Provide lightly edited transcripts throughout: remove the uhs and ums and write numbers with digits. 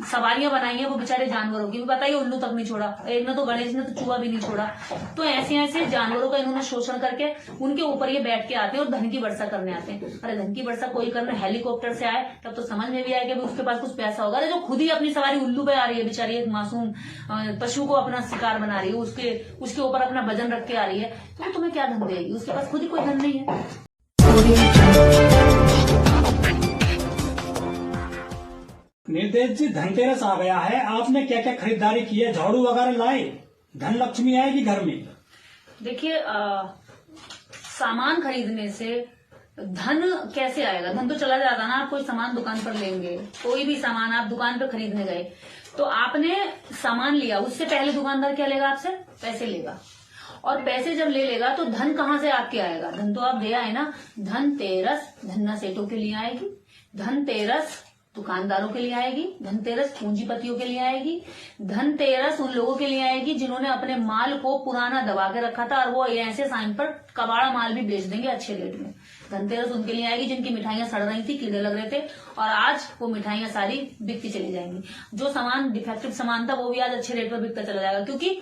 सवारियां बनाई हैं वो बेचारे जानवरों की, बताइए उल्लू तक नहीं छोड़ा, एक ने तो गणेश ने तो चूहा भी नहीं छोड़ा। तो ऐसे ऐसे जानवरों का इन्होंने शोषण करके उनके ऊपर ये बैठ के आते हैं और धन की वर्षा करने आते हैं। अरे धन की वर्षा कोई करने हेलीकॉप्टर से आए तब तो समझ में भी आए कि उसके पास कुछ पैसा होगा। अरे जो खुद ही अपनी सवारी उल्लू पे आ रही है बेचारी, एक मासूम पशु को अपना शिकार बना रही है, उसके ऊपर अपना वजन रख के आ रही है, तो तुम्हें क्या धन देगी? उसके पास खुद ही कोई धन नहीं है। निर्देश जी, धनतेरस आ गया है, आपने क्या क्या खरीदारी की है? झाड़ू वगैरह लाए? धन लक्ष्मी आएगी घर में? देखिए सामान खरीदने से धन कैसे आएगा? धन तो चला जाता ना। आप कोई सामान दुकान पर लेंगे, कोई भी सामान आप दुकान पर खरीदने गए तो आपने सामान लिया, उससे पहले दुकानदार क्या लेगा? आपसे पैसे लेगा, और पैसे जब ले लेगा तो धन कहाँ से आपके आएगा? धन तो आप दे आए ना। धनतेरस धन्ना सेठों के लिए आएगी, धनतेरस दुकानदारों के लिए आएगी, धनतेरस पूंजीपतियों के लिए आएगी, धनतेरस उन लोगों के लिए आएगी जिन्होंने अपने माल को पुराना दबा के रखा था और वो ऐसे टाइम पर कबाड़ा माल भी बेच देंगे अच्छे रेट में। धनतेरस उनके लिए आएगी जिनकी मिठाइयां सड़ रही थी, कीड़े लग रहे थे, और आज वो मिठाइयां सारी बिकती चली जाएंगी। जो सामान डिफेक्टिव सामान था वो भी आज अच्छे रेट पर बिकता चला जाएगा, क्योंकि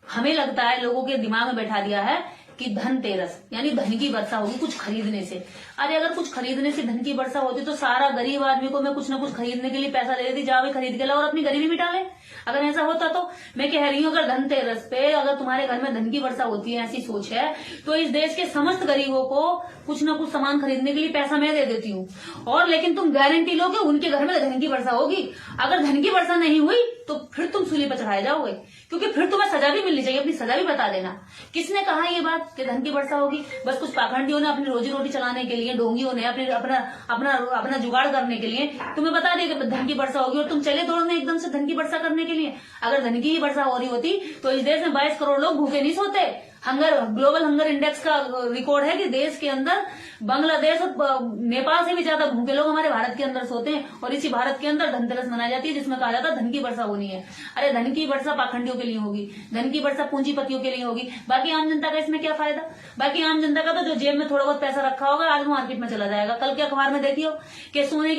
हमें लगता है, लोगों के दिमाग में बैठा दिया है कि धनतेरस यानी धन की वर्षा होगी कुछ खरीदने से। अरे अगर कुछ खरीदने से धन की वर्षा होती तो सारा गरीब आदमी को मैं कुछ ना कुछ खरीदने के लिए पैसा दे देती, जाओ खरीद के लाओ और अपनी गरीबी मिटा ले। अगर ऐसा होता तो मैं कह रही हूँ, अगर धनतेरस पे अगर तुम्हारे घर में धन की वर्षा होती है, ऐसी सोच है, तो इस देश के समस्त गरीबों को कुछ ना कुछ सामान खरीदने के लिए पैसा मैं दे देती हूँ। और लेकिन तुम गारंटी लो कि उनके घर में धन की वर्षा होगी। अगर धन की वर्षा नहीं हुई तो फिर तुम सूली पर चढ़ाए जाओगे, क्योंकि फिर तुम्हें सजा भी मिलनी चाहिए। अपनी सजा भी बता देना। किसने कहा ये बात कि धन की वर्षा होगी? बस कुछ पाखंडियों ने अपनी रोजी रोटी चलाने के लिए, ढोंगियों ने अपना जुगाड़ करने के लिए तुम्हें बता दिया कि धन की वर्षा होगी, और तुम चले दौड़ने एकदम से धन की वर्षा करने के लिए। अगर धन की ही वर्षा हो रही होती तो इस देश में 22 करोड़ लोग भूखे नहीं सोते। ग्लोबल हंगर इंडेक्स का रिकॉर्ड है कि देश के अंदर बांग्लादेश और नेपाल से भी ज्यादा भूखे लोग हमारे भारत के अंदर सोते हैं, और इसी भारत के अंदर धनतेरस मनाई जाती है जिसमें कहा जाता है धन की वर्षा होनी है। अरे धन की वर्षा पाखंडियों के लिए होगी, धन की वर्षा पूंजीपतियों के लिए होगी, बाकी आम जनता का इसमें क्या फायदा? बाकी आम जनता का तो जो जेब में थोड़ा बहुत पैसा रखा होगा आज वो मार्केट में चला जाएगा। कल के अखबार में देखियो कि सोने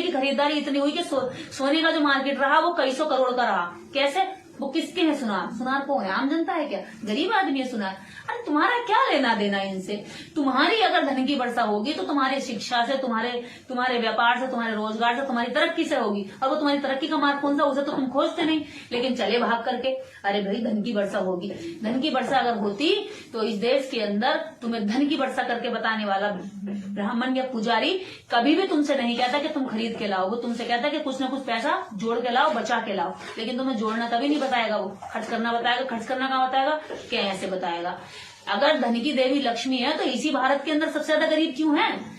की खरीदारी इतनी हुई कि सोने का जो मार्केट रहा वो कई सौ करोड़ का रहा। कैसे? वो किसके हैं सुनार? सुनार कौन है? आम जनता है क्या? गरीब आदमी है सुनार। अरे तुम्हारा क्या लेना देना इनसे? तुम्हारी अगर धन की वर्षा होगी तो तुम्हारी शिक्षा से, तुम्हारे व्यापार से, तुम्हारे रोजगार से, तुम्हारी तरक्की से होगी। और वो तुम्हारी तरक्की का मार्ग कौन सा? उसे तो तुम खोजते नहीं, लेकिन चले भाग करके अरे भाई धन की वर्षा होगी। धन की वर्षा अगर होती तो इस देश के अंदर तुम्हें धन की वर्षा करके बताने वाला ब्राह्मण या पुजारी कभी भी तुमसे नहीं कहता कि तुम खरीद के लाओ। वो तुमसे कहता कि कुछ ना कुछ पैसा जोड़ के लाओ, बचा के लाओ। लेकिन तुम्हें जोड़ना कभी नहीं बताएगा, वो खर्च करना बताएगा। खर्च करना कहाँ बताएगा? क्या ऐसे बताएगा। अगर धन की देवी लक्ष्मी है तो इसी भारत के अंदर सबसे ज्यादा गरीब क्यों हैं?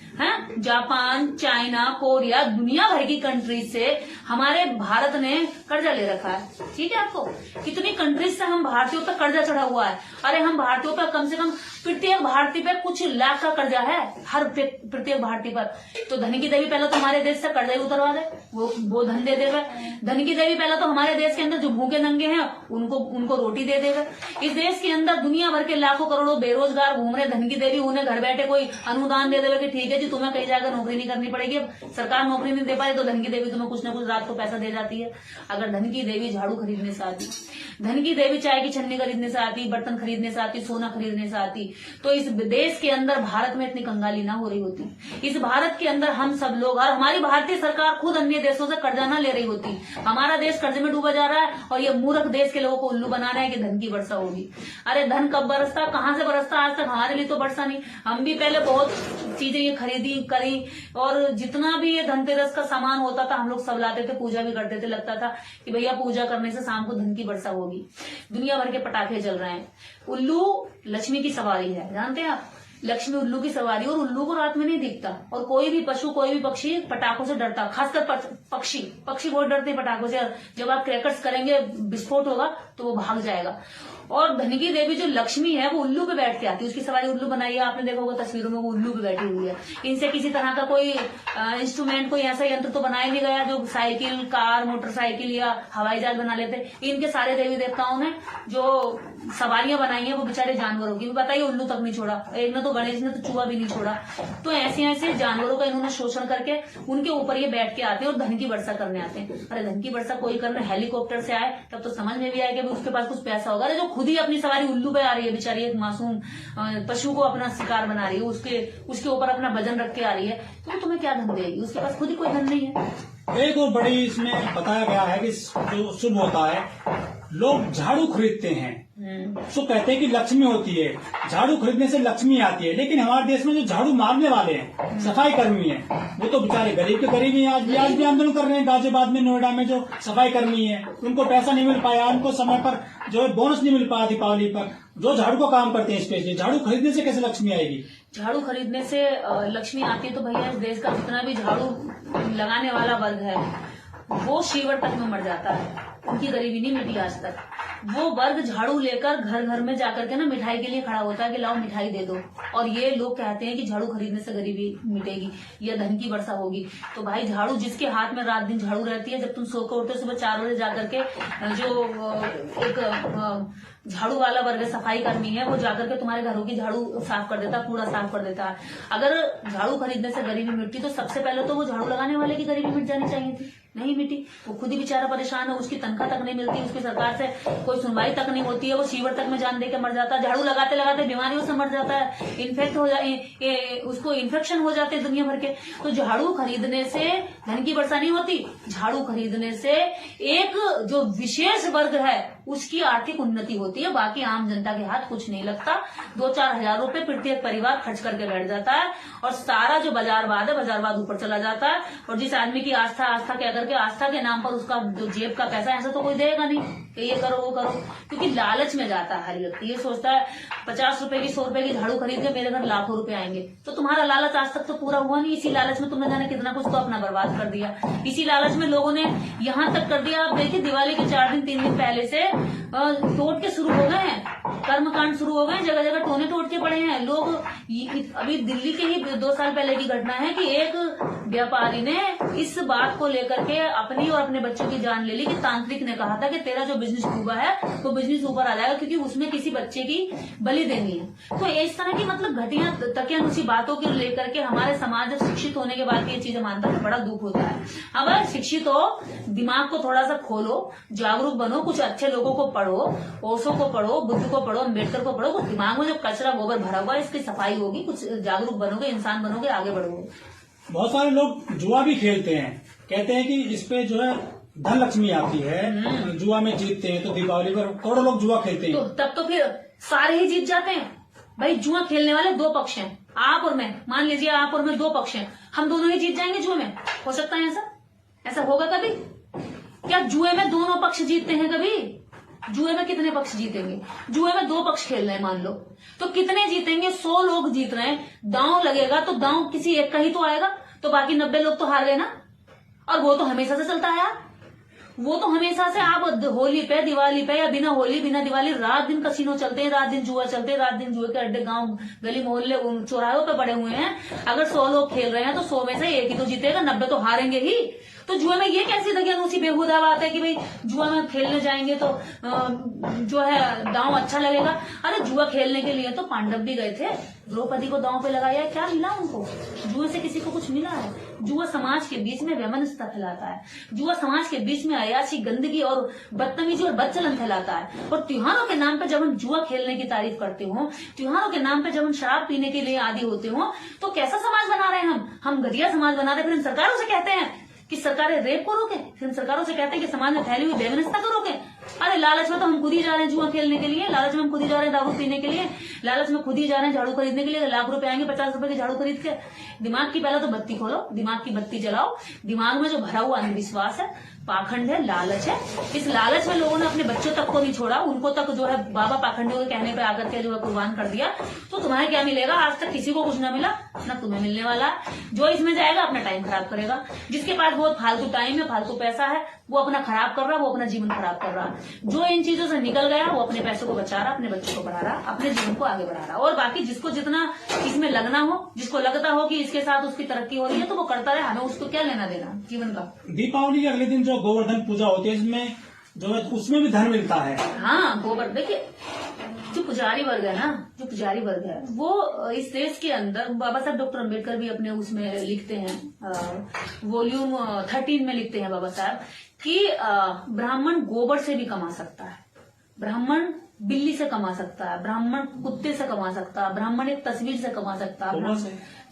जापान, चाइना, कोरिया, दुनिया भर की कंट्री से हमारे भारत ने कर्जा ले रखा है। ठीक है, आपको कितनी कंट्रीज से हम भारतीयों पर कर्जा चढ़ा हुआ है। अरे हम भारतीयों पर कम से कम प्रत्येक भारतीय पे कुछ लाख का कर्जा है, हर प्रत्येक भारतीय पर। तो धन की देवी पहले तो हमारे देश से कर्जा ही उतरवा दे, वो धन दे देगा। धन की देवी पहले तो हमारे देश के अंदर जो भूखे नंगे हैं उनको रोटी दे देगा। इस देश के अंदर दुनिया भर के लाखों करोड़ों बेरोजगार घूम रहे, धन की देवी उन्हें घर बैठे कोई अनुदान दे देगा कि ठीक है जी तुम्हें कहीं जाकर नौकरी नहीं करनी पड़ेगी। सरकार नौकरी नहीं दे पाए तो धन की देवी तुम्हें कुछ न कुछ रात को पैसा दे जाती है। अगर धन की देवी झाड़ू खरीदने से आती, धन की देवी चाय की छन्नी खरीदने से आती, बर्तन खरीदने से आती, सोना खरीदने से आती, तो इस देश के अंदर भारत में इतनी कंगाली ना हो रही होती। इस भारत के अंदर हम सब लोग और हमारी भारतीय सरकार खुद अन्य देशों से कर्जा ना ले रही होती। हमारा देश कर्जे में डूबा जा रहा है और ये मूर्ख देश के लोगों को उल्लू बना रहा है कि धन की वर्षा होगी। अरे धन कब बरसता, कहाँ से बरसता? आज तक हमारे लिए तो बरसा नहीं। हम भी पहले बहुत चीजें ये खरीदी करी, और जितना भी ये धनतेरस का सामान होता था हम लोग सब लाते थे, पूजा भी करते थे। लगता था कि भैया पूजा करने से शाम को धन की वर्षा होगी। दुनिया भर के पटाखे चल रहे हैं। उल्लू लक्ष्मी की सवारी है, जानते हैं आप? लक्ष्मी उल्लू की सवारी, और उल्लू को रात में नहीं दिखता। और कोई भी पशु, कोई भी पक्षी पटाखों से डरता, खासकर पक्षी बहुत डरते हैं पटाखों से। जब आप क्रैकर्स करेंगे, विस्फोट होगा तो वो भाग जाएगा। और धन की देवी जो लक्ष्मी है वो उल्लू पे बैठ के आती है, उसकी सवारी उल्लू बनाई है, आपने देखा होगा तस्वीरों में, वो उल्लू पे बैठी हुई है। इनसे किसी तरह का कोई इंस्ट्रूमेंट, कोई ऐसा यंत्र तो बनाया नहीं गया जो साइकिल, कार, मोटरसाइकिल या हवाई जहाज बना लेते। इनके सारे देवी देवताओं ने जो सवारियां बनाई है वो बेचारे जानवरों की, बताइए उल्लू तक नहीं छोड़ा, एक ने तो गणेश ने तो चूहा भी नहीं छोड़ा। तो ऐसे ऐसे जानवरों का इन्होंने शोषण करके उनके ऊपर ये बैठ के आते हैं और धन की वर्षा करने आते हैं। अरे धन की वर्षा कोई करने हेलीकॉप्टर से आए तब तो समझ में भी आएगा कि उसके पास कुछ पैसा होगा। अरे जो खुद ही अपनी सवारी उल्लू पे आ रही है बेचारी, एक मासूम पशु को अपना शिकार बना रही है, उसके ऊपर अपना वजन रख के आ रही है, तो तुम्हें क्या धन देगी? उसके पास खुद ही कोई धन नहीं है। एक और बड़ी इसमें बताया गया है कि जो शुभ होता है, लोग झाड़ू खरीदते हैं, तो कहते हैं कि लक्ष्मी होती है, झाड़ू खरीदने से लक्ष्मी आती है। लेकिन हमारे देश में जो झाड़ू मारने वाले हैं, सफाई कर्मी हैं, वो तो बेचारे गरीब के गरीब ही आज भी आंदोलन कर रहे हैं। गाजियाबाद में, नोएडा में जो सफाई कर्मी है, उनको पैसा नहीं मिल पाया, उनको समय पर जो है बोनस नहीं मिल पाया दीपावली पर। जो झाड़ू को काम करते हैं स्पेशली, झाड़ू खरीदने से कैसे लक्ष्मी आएगी? झाड़ू खरीदने से लक्ष्मी आती है तो भैया इस देश का जितना भी झाड़ू लगाने वाला वर्ग है वो शीवर तक में मर जाता है, उनकी गरीबी नहीं मिटी आज तक। वो वर्ग झाड़ू लेकर घर घर में जाकर के ना मिठाई के लिए खड़ा होता है कि लाओ मिठाई दे दो, और ये लोग कहते हैं कि झाड़ू खरीदने से गरीबी मिटेगी या धन की वर्षा होगी। तो भाई झाड़ू जिसके हाथ में रात दिन झाड़ू रहती है, जब तुम सो कर उठते हो सुबह 4 बजे जाकर के, जो एक झाड़ू वाला वर्ग सफाई कर्मी है वो जाकर के तुम्हारे घरों की झाड़ू साफ कर देता है, कूड़ा साफ कर देता है। अगर झाड़ू खरीदने से गरीबी मिटती तो सबसे पहले तो वो झाड़ू लगाने वाले की गरीबी मिट जानी चाहिए थी, नहीं मिटी। वो खुद ही बेचारा परेशान है, उसकी तनख्वाह तक नहीं मिलती, उसकी सरकार से कोई सुनवाई तक नहीं होती है, वो शीवर तक में जान दे के मर जाता है, झाड़ू लगाते लगाते बीमारियों से मर जाता है, इन्फेक्ट हो जाए, उसको इन्फेक्शन हो जाते हैं दुनिया भर के। तो झाड़ू खरीदने से धन की वर्षा नहीं होती, झाड़ू खरीदने से एक जो विशेष वर्ग है उसकी आर्थिक उन्नति होती है, बाकी आम जनता के हाथ कुछ नहीं लगता। 2-4 हजार रुपए प्रत्येक परिवार खर्च करके बैठ जाता है और सारा जो बाजारवाद है, बाजारवाद ऊपर चला जाता है। और जिस आदमी की आस्था कह करके आस्था के नाम पर उसका जो जेब का पैसा ऐसा तो कोई देगा नहीं कि ये करो वो करो, क्योंकि लालच में जाता है हर व्यक्ति। ये सोचता है 50 रुपए की 100 रुपए की झाड़ू खरीद के मेरे घर लाखों रुपए आएंगे, तो तुम्हारा लालच आज तक तो पूरा हुआ नहीं। इसी लालच में तुमने जाने कितना कुछ तो अपना बर्बाद कर दिया। इसी लालच में लोगों ने यहाँ तक कर दिया, आप देखिए दिवाली के 4 दिन 3 दिन पहले से तोड़ के शुरू हो गए हैं, कर्मकांड शुरू हो गए, जगह जगह टोने टोट के पड़े हैं लोग। अभी दिल्ली के ही 2 साल पहले की घटना है कि एक व्यापारी ने इस बात को लेकर के अपनी और अपने बच्चों की जान ले ली कि तांत्रिक ने कहा था कि तेरा जो बिजनेस डूबा है वो बिजनेस ऊपर आ जाएगा क्योंकि उसमें किसी बच्चे की बलि देनी है। तो इस तरह की मतलब घटिया तकियानुसी बातों को लेकर के हमारे समाज जब शिक्षित होने के बाद ये चीजें मानता है, बड़ा दुख होता है। अगर शिक्षित हो, दिमाग को थोड़ा सा खोलो, जागरूक बनो, कुछ अच्छे लोगों को पढ़ो, ओशो को पढ़ो, बुद्ध को पढ़ो, अम्बेडकर को पढ़ो, कुछ दिमाग में जो कचरा गोबर भरा हुआ है इसकी सफाई होगी, कुछ जागरूक बनोगे, इंसान बनोगे, आगे बढ़ोगे। बहुत सारे लोग जुआ भी खेलते हैं, कहते हैं कि इस पे जो है धन लक्ष्मी आती है, जुआ में जीतते हैं। तो दीपावली पर करोड़ों लोग जुआ खेलते हैं, तो तब तो फिर सारे ही जीत जाते हैं। भाई जुआ खेलने वाले 2 पक्ष हैं, आप और मैं, मान लीजिए आप और मैं 2 पक्ष हैं, हम दोनों ही जीत जाएंगे जुए में? हो सकता है ऐसा होगा कभी? क्या जुए में दोनों पक्ष जीतते हैं कभी? जुए में कितने पक्ष जीतेंगे? जुए में 2 पक्ष खेल रहे हैं मान लो, तो कितने जीतेंगे? 100 लोग जीत रहे हैं, दांव लगेगा तो दांव किसी एक का ही तो आएगा, तो बाकी 90 लोग तो हार गए ना। और वो तो हमेशा से चलता है यार, वो तो हमेशा से। आप होली पे, दिवाली पे या बिना होली बिना दिवाली रात दिन कसिनो चलते हैं, रात दिन जुआ चलते हैं, रात दिन जुए के अड्डे गांव गली मोहल्ले चौराहों पे पड़े हुए हैं। अगर 100 लोग खेल रहे हैं तो 100 में से एक ही तो जीतेगा, 90 तो हारेंगे ही। तो जुए में ये कैसी दकियानूसी बेहुदा बात है कि भाई जुआ में खेलने जाएंगे तो जो है दांव अच्छा लगेगा? अरे जुआ खेलने के लिए तो पांडव भी गए थे, द्रौपदी को दांव पे लगाया, क्या मिला उनको? जुए से किसी को कुछ मिला है? जुआ समाज के बीच में वैमनस्यता फैलाता है, जुआ समाज के बीच में अयाची, गंदगी और बदतमीजी और बदचलन फैलाता है। और त्योहारों के नाम पे जब हम जुआ खेलने की तारीफ करते हो, त्योहारों के नाम पे जब हम शराब पीने के लिए आदी होते हो, तो कैसा समाज बना रहे हैं हम घटिया समाज बना रहे हैं। फिर हम सरकारों से कहते हैं कि सरकारें रेप को रोके, फिर सरकारों से कहते हैं कि समाज में फैली हुई बेवनस्ता को रोके। अरे लालच में तो हम खुद ही जा रहे हैं जुआ खेलने के लिए, लालच में हम खुद ही जा रहे हैं दारू पीने के लिए, लालच में खुद ही जा रहे हैं झाड़ू खरीदने के लिए। लाख रुपए आएंगे 50 रुपए की झाड़ू खरीद के। दिमाग की पहले तो बत्ती खोलो, दिमाग की बत्ती जलाओ। दिमाग में जो भरा हुआ अंधविश्वास है, पाखंड है, लालच है, इस लालच में लोगों ने अपने बच्चों तक को नहीं छोड़ा, उनको तक जो है बाबा पाखंडियों के कहने पे आकर के जो है कुर्बान कर दिया। तो तुम्हें क्या मिलेगा? आज तक किसी को कुछ ना मिला, ना तुम्हें मिलने वाला। जो इसमें जाएगा अपना टाइम खराब करेगा। जिसके पास बहुत फालतू टाइम है, फालतू पैसा है, वो अपना खराब कर रहा है, वो अपना जीवन खराब कर रहा है। जो इन चीजों से निकल गया वो अपने पैसों को बचा रहा, अपने बच्चों को पढ़ा रहा, अपने जीवन को आगे बढ़ा रहा। और बाकी जिसको जितना इसमें लगना हो, जिसको लगता हो कि इसके साथ उसकी तरक्की हो रही है, तो वो करता रहे, हमें उसको क्या लेना देना जीवन का। दीपावली के अगले दिन जो गोवर्धन पूजा होती है, इसमें जो है उसमें भी धन मिलता है। हाँ, गोबर देखिए, जो पुजारी वर्ग है ना, जो पुजारी वर्ग है वो इस देश के अंदर, बाबा साहब डॉक्टर अम्बेडकर भी अपने उसमें लिखते हैं, वॉल्यूम 13 में लिखते हैं बाबा साहब कि ब्राह्मण गोबर से भी कमा सकता है, ब्राह्मण बिल्ली से कमा सकता है, ब्राह्मण कुत्ते से कमा सकता है, ब्राह्मण एक तस्वीर से कमा सकता है,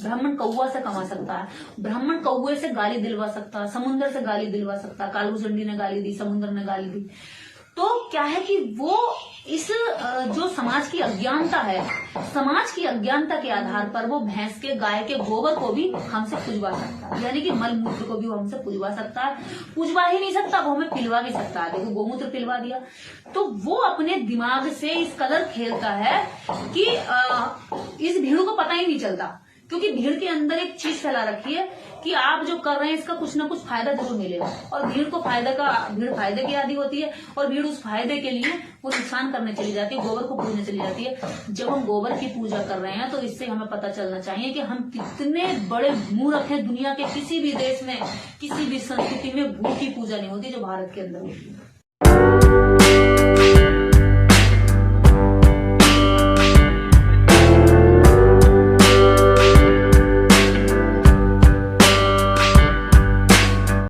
ब्राह्मण कौवा से कमा सकता है, ब्राह्मण कौवे से गाली दिलवा सकता है, समुद्र से गाली दिलवा सकता है, कालू चंडी ने गाली दी, समुद्र ने गाली दी। तो क्या है कि वो इस जो समाज की अज्ञानता है, समाज की अज्ञानता के आधार पर वो भैंस के, गाय के गोबर को भी हमसे पुजवा सकता है, यानी कि मल मूत्र को भी वो हमसे पुजवा सकता है। पुजवा ही नहीं सकता, वो हमें पिलवा भी सकता है। देखो, गोमूत्र पिलवा दिया, तो वो अपने दिमाग से इस कदर खेलता है कि इस भीड़ को पता ही नहीं चलता, क्योंकि भीड़ के अंदर एक चीज फैला रखी है कि आप जो कर रहे हैं इसका कुछ ना कुछ फायदा जरूर मिलेगा, और भीड़ फायदे की आदी होती है, और भीड़ उस फायदे के लिए वो नुकसान करने चली जाती है, गोबर को पूजने चली जाती है। जब हम गोबर की पूजा कर रहे हैं तो इससे हमें पता चलना चाहिए कि हम कितने बड़े मूर्ख हैं। दुनिया के किसी भी देश में, किसी भी संस्कृति में भू की पूजा नहीं होती जो भारत के अंदर होती है।